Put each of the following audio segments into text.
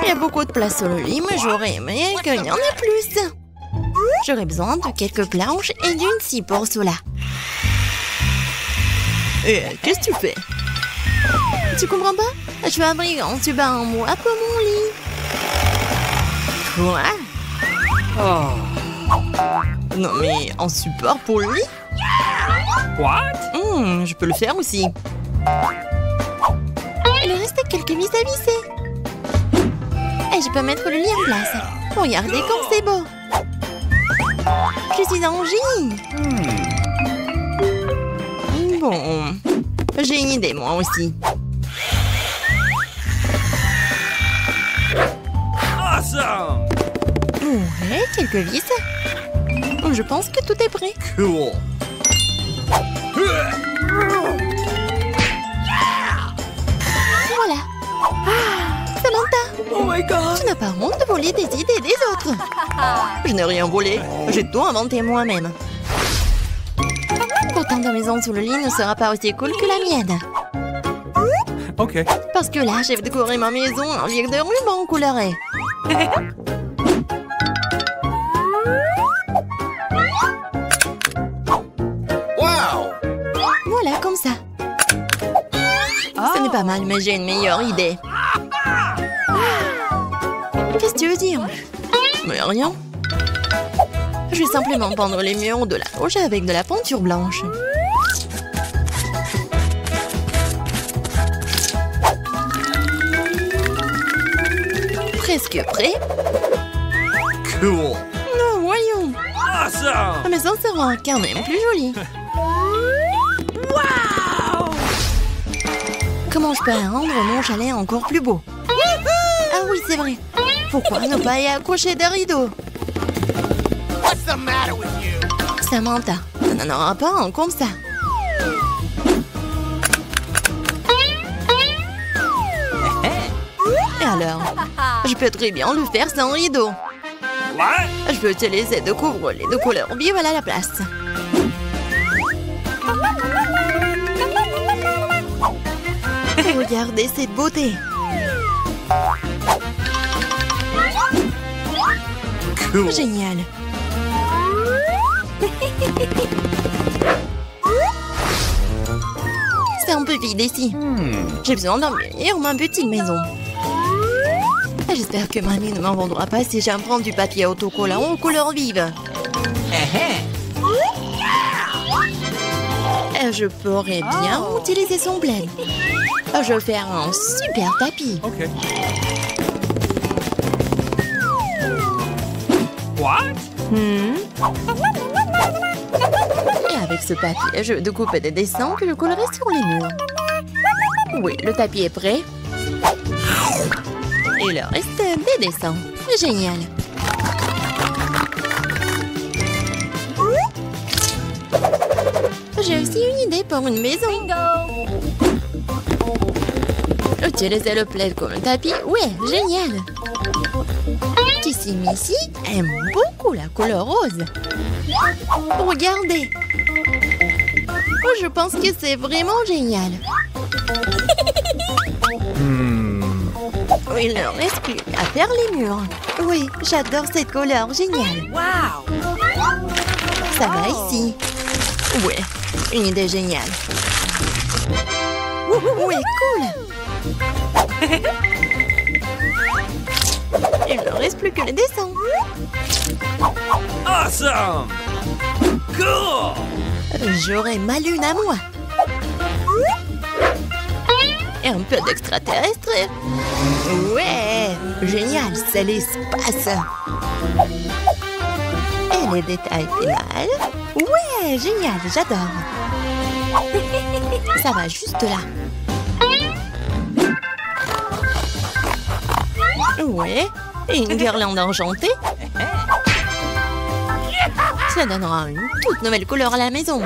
Il y a beaucoup de place sur le lit, mais j'aurais aimé qu'il y en ait plus. J'aurais besoin de quelques planches et d'une scie pour cela. Qu'est-ce que tu fais? Tu comprends pas? Je fabrique un tube en bois pour mon lit. Quoi? Oh. Non mais un support pour le lit? What? Je peux le faire aussi. Il reste quelques vis à visser. Et je peux mettre le lit en place. Regardez comme c'est beau. Je suis en génie. Bon, j'ai une idée moi aussi. Awesome! Ouais, quelques vis. Je pense que tout est prêt. Cool. Voilà. Samantha, Oh my god! tu n'as pas honte de voler des idées des autres. Je n'ai rien volé. J'ai tout inventé moi-même. Pourtant, ta maison sous le lit ne sera pas aussi cool que la mienne. Ok. Parce que là, j'ai décoré ma maison en lieu de ruban coloré. Wow! Voilà, comme ça. Ce n'est pas mal, mais j'ai une meilleure idée. Qu'est-ce que tu veux dire? Mais rien. Je vais simplement peindre les murs de la gauche avec de la peinture blanche. Presque prêt. Cool. Non, voyons. Awesome! La maison sera quand même plus jolie. Wow! Comment je peux rendre mon chalet encore plus beau? Ah oui, c'est vrai. Pourquoi ne pas y accrocher des rideaux? What's the matter with you? Samantha, on n'en aura pas un comme ça. Et alors? Je peux très bien le faire sans rideau. What? Je peux utiliser deux couvre-lits de couleur vive à la place. Regardez cette beauté. Cool. Génial. C'est un peu vide ici. J'ai besoin d'embellir ma petite maison. J'espère que mamie ne m'en vendra pas si j'emprunte du papier autocollant aux couleurs vives. Et je pourrais bien utiliser son bled. Je vais faire un super tapis. Ok. What? Et avec ce papier, je vais découper des dessins que je collerai sur les murs. Oui, le tapis est prêt. Il leur reste des dessins. Génial. J'ai aussi une idée pour une maison. Utiliser le plaid comme un tapis. Ouais, génial. Ici, Missy aime beaucoup la couleur rose. Regardez. Je pense que c'est vraiment génial. Il ne reste plus à faire les murs. Oui, j'adore cette couleur géniale. Wow! Ça va ici. Ouais, une idée géniale. Ouais, cool. Il ne reste plus que les dessins. Awesome! Cool! J'aurai ma lune à moi. Et un peu d'extraterrestre. Ouais, génial, c'est l'espace. Et les détails finaux. Ouais, génial, j'adore. Ça va juste là. Ouais, et une guirlande argentée. Ça donnera une toute nouvelle couleur à la maison.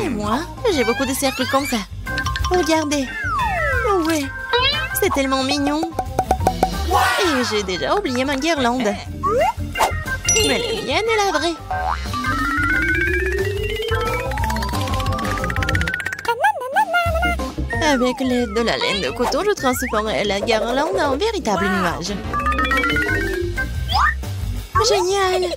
Et moi, j'ai beaucoup de cercles comme ça. Regardez. Ouais, c'est tellement mignon. Et j'ai déjà oublié ma guirlande. Mais la mienne est la vraie. Avec l'aide de la laine de coton, je transformerai la guirlande en véritable nuage. Génial!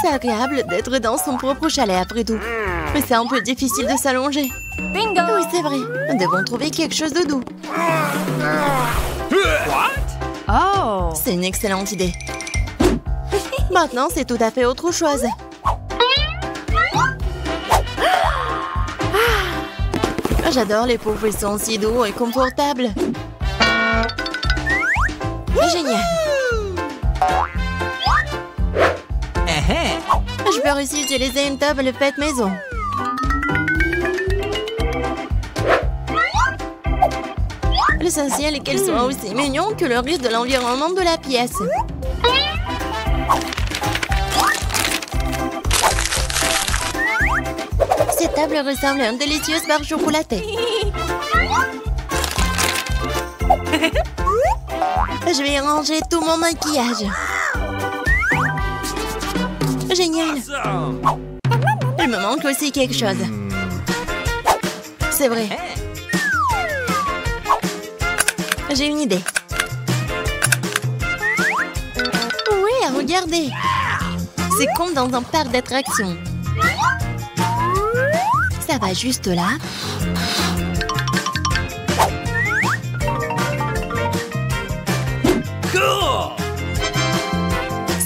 C'est agréable d'être dans son propre chalet après tout. Mais c'est un peu difficile de s'allonger. Bingo! Oui, c'est vrai. Nous devons trouver quelque chose de doux. What? Oh! C'est une excellente idée. Maintenant, c'est tout à fait autre chose. J'adore les pauvres, ils sont si doux et confortables. Génial. Je peux aussi utiliser une table faite maison. L'essentiel est qu'elle soit aussi mignonne que le reste de l'environnement de la pièce. Cette table ressemble à une délicieuse barre chocolatée. Je vais y ranger tout mon maquillage. Génial. Awesome. Il me manque aussi quelque chose. C'est vrai. J'ai une idée. Oui, regardez. C'est comme dans un parc d'attractions. Ça va juste là. Cool.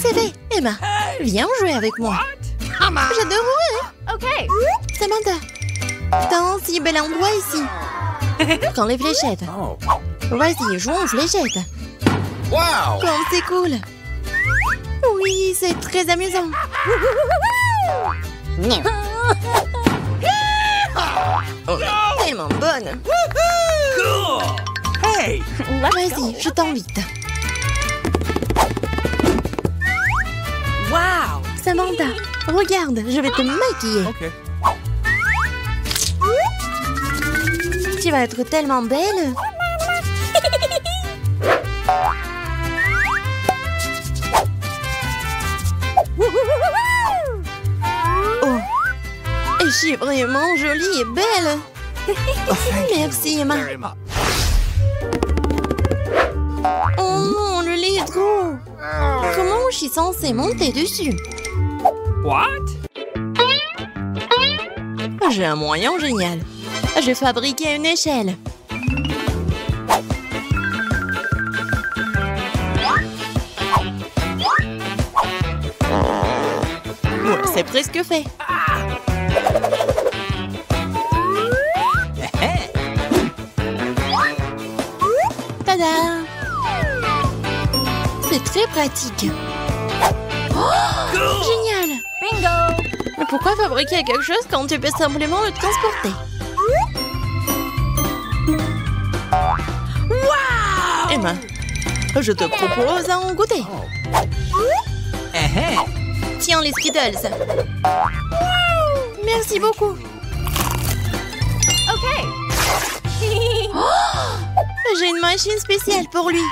C'est fait, Emma. Viens jouer avec moi. J'adorerais. OK. Samantha, t'as un si bel endroit ici. Prends les fléchettes. Oh. Vas-y, jouons aux fléchettes. Wow. Comme c'est cool. Oui, c'est très amusant. Oh, tellement bonne. Cool. Hey. Vas-y, je t'invite. Wow! Samantha, regarde, je vais te maquiller. Okay. Tu vas être tellement belle. Oh, et je suis vraiment jolie et belle. Merci, Emma. Very much. Oh non, le lait est trop. Comment je suis censée monter dessus? What? J'ai un moyen génial. Je fabriquais une échelle. Ouais, c'est presque fait. Tada! C'est très pratique. Cool. Génial! Bingo! Mais pourquoi fabriquer quelque chose quand tu peux simplement le transporter? Wow! Emma, je te propose un goûter. Tiens les Skittles. Merci beaucoup. OK. J'ai une machine spéciale pour lui.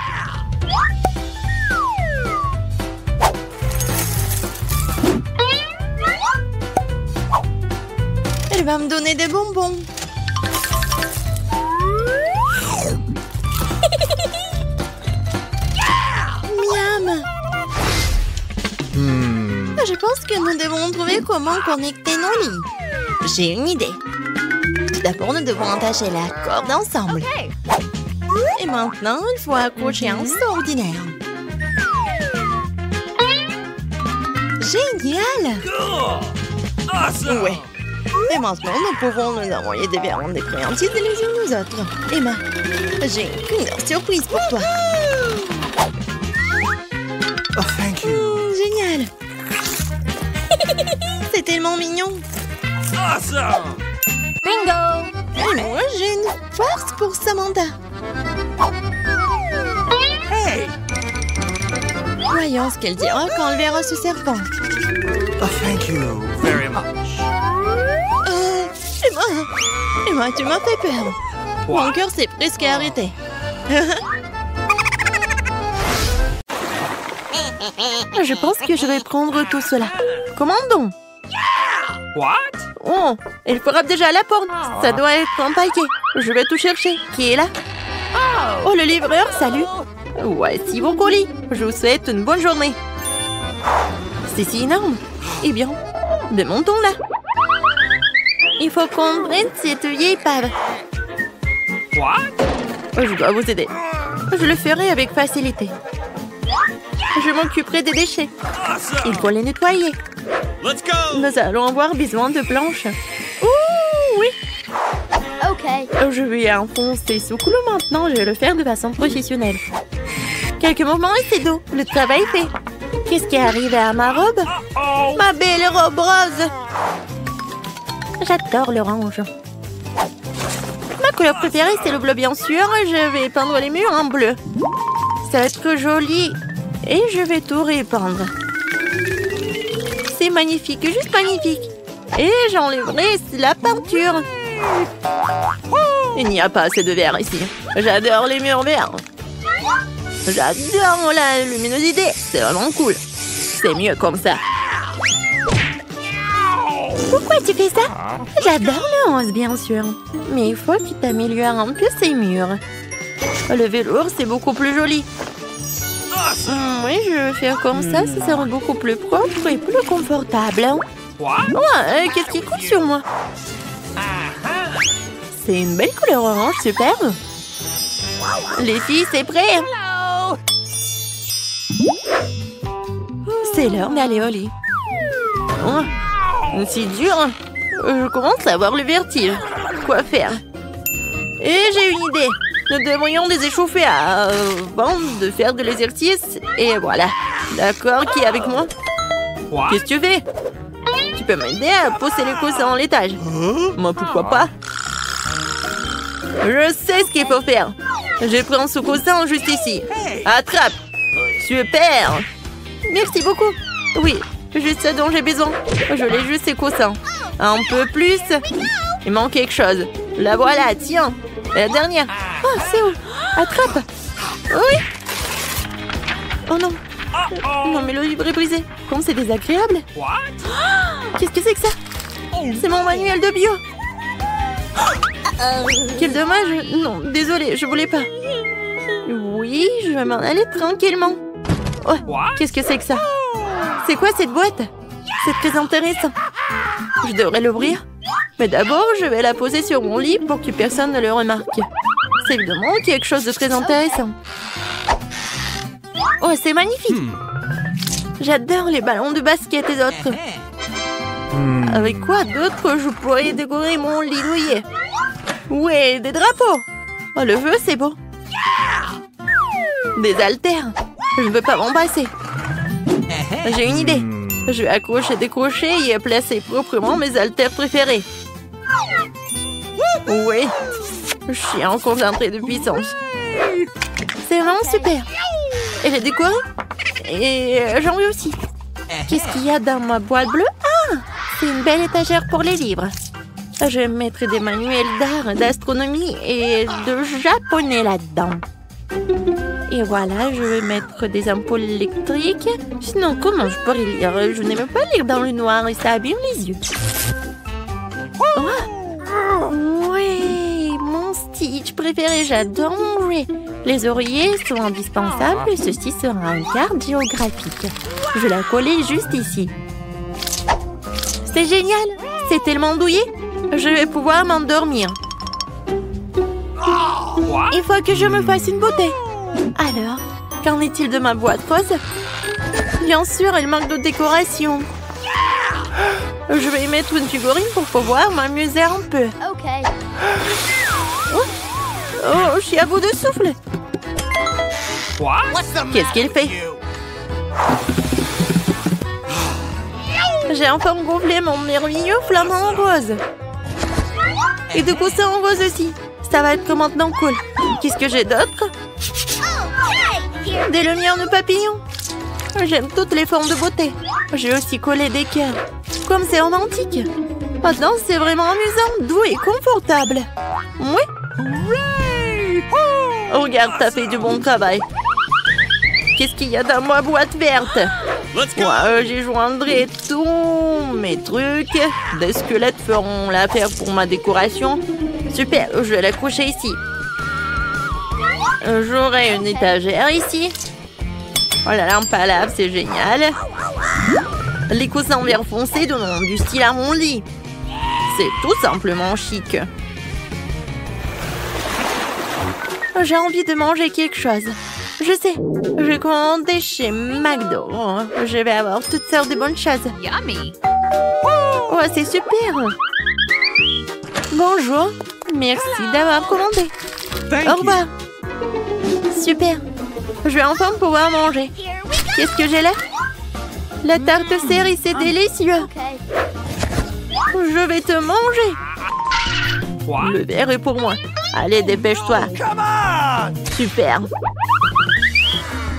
Elle va me donner des bonbons. Miam. Je pense que nous devons trouver comment connecter nos lits. J'ai une idée. Tout d'abord, nous devons attacher la corde ensemble. OK. Et maintenant, il faut accrocher un seau ordinaire. Génial! Cool. Awesome. Ouais. Et maintenant, nous pouvons nous envoyer des viandes des créantises les unes aux autres. Emma, j'ai une surprise pour toi. Oh, thank you. Génial! C'est tellement mignon. Awesome. Bingo! Et moi, j'ai une farce pour Samantha. Hey. Voyons ce qu'elle dira quand elle verra ce serpent. Oh, thank you very much. Emma, tu m'as fait peur. Mon cœur s'est presque arrêté. Je pense que je vais prendre tout cela. Commandons. What? Oh, il frappe déjà à la porte. Ça doit être un paquet. Je vais tout chercher. Qui est là? Oh, le livreur, salut. Voici vos colis. Je vous souhaite une bonne journée. C'est si énorme. Eh bien, démontons là. Il faut qu'on prenne cette vieille épave. Je dois vous aider. Je le ferai avec facilité. Je m'occuperai des déchets. Il faut les nettoyer. Let's go! Nous allons avoir besoin de planches. Ouh, oui. OK. Je vais enfoncer ce clou maintenant. Je vais le faire de façon professionnelle. Quelques moments et c'est d'eau. Le travail est fait. Qu'est-ce qui est arrivé à ma robe? Ma belle robe rose. J'adore l'orange. Ma couleur préférée, c'est le bleu, bien sûr. Je vais peindre les murs en bleu. Ça va être joli. Et je vais tout répandre. C'est magnifique, juste magnifique. Et j'enlèverai la peinture. Il n'y a pas assez de vert ici. J'adore les murs verts. J'adore la luminosité. C'est vraiment cool. C'est mieux comme ça. Pourquoi tu fais ça? J'adore le rose, bien sûr. Mais il faut que tu t'améliores un peu ces murs. Le velours, c'est beaucoup plus joli. Oui, je vais faire comme ça sera beaucoup plus propre et plus confortable. Ouais, qu'est-ce qui coule sur moi? C'est une belle couleur orange, super. Les filles, c'est prêt? C'est l'heure d'aller au lit. Oh, c'est dur. Je commence à avoir le vertige. Quoi faire? Et j'ai une idée. Nous devrions les échauffer avant de faire de l'exercice. Et voilà. D'accord, qui est avec moi? Qu'est-ce que tu fais? Tu peux m'aider à poser les coussins en l'étage. Moi, pourquoi pas? Je sais ce qu'il faut faire. Je prends ce coussin juste ici. Attrape. Super. Merci beaucoup. Oui, juste ce dont j'ai besoin. Je l'ai juste ces coussins. Un peu plus. Il manque quelque chose. La voilà, tiens. La dernière. Oh, c'est où? Attrape. Oui. Oh non. Non, mais le livre est brisé. Comme c'est désagréable. Qu'est-ce que c'est que ça? C'est mon manuel de bio. Quel dommage. Non, désolée, je voulais pas. Oui, je vais m'en aller tranquillement. Oh, qu'est-ce que c'est que ça? C'est quoi cette boîte? C'est très intéressant. Je devrais l'ouvrir. Mais d'abord, je vais la poser sur mon lit pour que personne ne le remarque. C'est évidemment quelque chose de très intéressant. Oh, c'est magnifique. J'adore les ballons de basket et autres. Avec quoi d'autre je pourrais décorer mon lit douillet? Ouais, des drapeaux. Oh, le feu, c'est beau. Des haltères. Je ne veux pas m'en passer. J'ai une idée. Je vais accrocher des crochets et placer proprement mes haltères préférés. Oui, je suis en concentré de puissance. C'est vraiment super. Elle est décorée. Et j'en veux aussi. Qu'est-ce qu'il y a dans ma boîte bleue? Ah, c'est une belle étagère pour les livres. Je vais mettre des manuels d'art, d'astronomie et de japonais là-dedans. Et voilà, je vais mettre des ampoules électriques. Sinon, comment je pourrais lire? Je n'aime pas lire dans le noir et ça abîme les yeux. Oh, oui, mon Stitch préféré, j'adore manger. Les oreillers sont indispensables et ceci sera une carte géographique. Je vais la coller juste ici. C'est génial, c'est tellement douillet. Je vais pouvoir m'endormir. Il faut que je me fasse une beauté. Alors, qu'en est-il de ma boîte rose? Bien sûr, elle manque de décoration. Je vais y mettre une figurine pour pouvoir m'amuser un peu. OK. Oh, je suis à bout de souffle. Qu'est-ce qu'il fait? J'ai enfin gonflé mon merveilleux flamant rose. Et de coussins en rose aussi. Ça va être maintenant cool. Qu'est-ce que j'ai d'autre? Des lumières de papillons. J'aime toutes les formes de beauté. J'ai aussi collé des cœurs. Comme c'est romantique. Maintenant, c'est vraiment amusant, doux et confortable. Oui. Oh, regarde, t'as fait du bon travail. Qu'est-ce qu'il y a dans ma boîte verte? Moi, j'y joindrai tout mes trucs. Des squelettes feront l'affaire pour ma décoration. Super, je vais l'accrocher ici. J'aurai une étagère ici. Oh, la lampe à lave, c'est génial. Les coussins en verre foncé donnent du style à mon lit. C'est tout simplement chic. J'ai envie de manger quelque chose. Je sais, je vais commander chez McDo. Je vais avoir toutes sortes de bonnes choses. Yummy. Oh, c'est super. Bonjour, merci d'avoir commandé. Thank Au you. revoir. Super, je vais enfin pouvoir manger. Qu'est-ce que j'ai là? La tarte cerise, c'est délicieux. Je vais te manger. What? Le verre est pour moi. Allez, dépêche-toi. Come on! Super.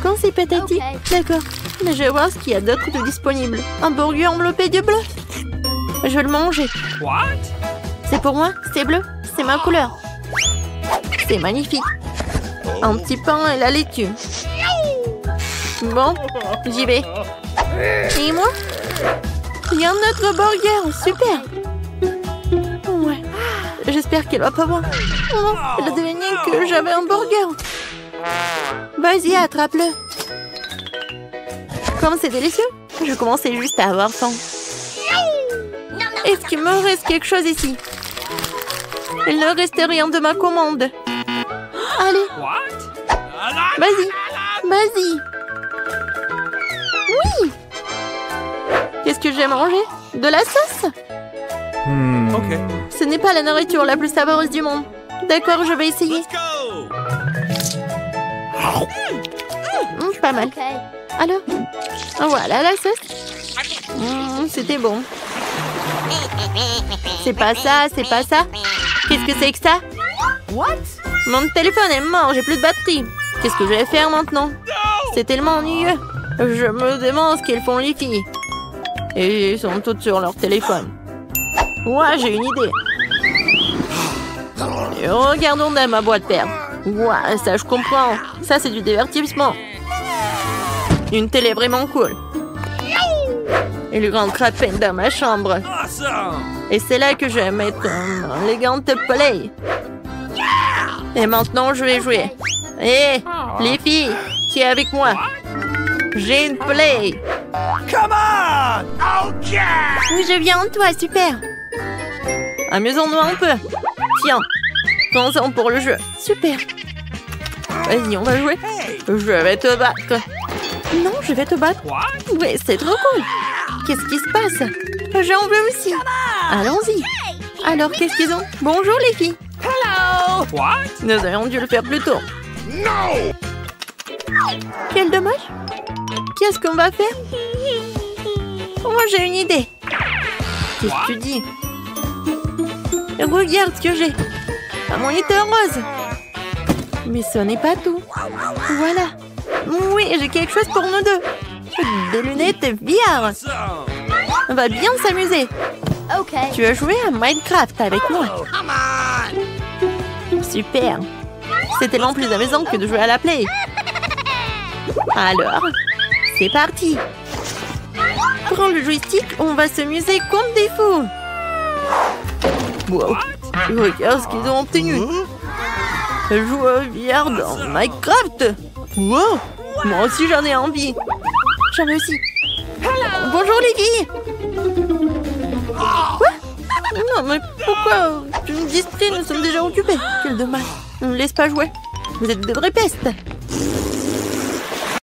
Quand c'est patati, d'accord. Mais je vais voir ce qu'il y a d'autre de disponible. Un burger enveloppé de bleu. Je vais le manger. What? C'est pour moi, c'est bleu, c'est ma couleur. C'est magnifique. Un petit pain et la laitue. Bon, j'y vais. Et moi? Il y a un autre burger, super. Ouais, j'espère qu'elle va pas voir. Oh, elle a deviné que j'avais un burger. Vas-y, attrape-le. Comme c'est délicieux, je commençais juste à avoir faim. Est-ce qu'il me reste quelque chose ici? Il ne reste rien de ma commande. Allez, What? vas-y, vas-y. Oui. Qu'est-ce que j'ai mangé? De la sauce? Okay. Ce n'est pas la nourriture la plus savoureuse du monde. D'accord, je vais essayer. Let's go! Pas mal. Alors, voilà la sauce. C'était bon. C'est pas ça, c'est pas ça. Qu'est-ce que c'est que ça? What? Mon téléphone est mort, j'ai plus de batterie. Qu'est-ce que je vais faire maintenant? C'est tellement ennuyeux. Je me demande ce qu'elles font les filles. Et elles sont toutes sur leur téléphone. Ouais, j'ai une idée. Et regardons dans ma boîte père. Ouais, ça je comprends. Ça c'est du divertissement. Une télé vraiment cool. Et le grand crapin dans ma chambre. Awesome! Et c'est là que je vais mettre un élégante play. Et maintenant, je vais jouer. Hé, les filles, qui est avec moi? J'ai une play. Come on! Okay! Oui, je viens, toi, super. Amusons-nous un peu. Tiens, commençons pour le jeu. Super. Vas-y, on va jouer. Je vais te battre. Non, je vais te battre. What? Ouais, c'est trop cool. Qu'est-ce qui se passe? J'en veux aussi. Allons-y. Alors, qu'est-ce qu'ils ont? Bonjour, les filles. Hello. What? Nous aurions dû le faire plus tôt. No! Quel dommage. Qu'est-ce qu'on va faire? Oh, j'ai une idée. Qu'est-ce que tu dis? Regarde ce que j'ai. Un moniteur rose. Mais ce n'est pas tout. Voilà. Oui, j'ai quelque chose pour nous deux. Des lunettes VR. Awesome! On va bien s'amuser. Okay. Tu as joué à Minecraft avec moi. Come on! Super. C'est tellement plus amusant que de jouer à la play. Alors, c'est parti. Prends le joystick, on va s'amuser comme des fous. Wow. Regarde ce qu'ils ont obtenu. Jouer VR dans Minecraft. Wow. Moi aussi j'en ai envie. J'en ai aussi. Bonjour les filles. Quoi? Non mais pourquoi tu me distrais? Nous sommes déjà occupés. Quel dommage. Ne me laisse pas jouer. Vous êtes de vraies pestes.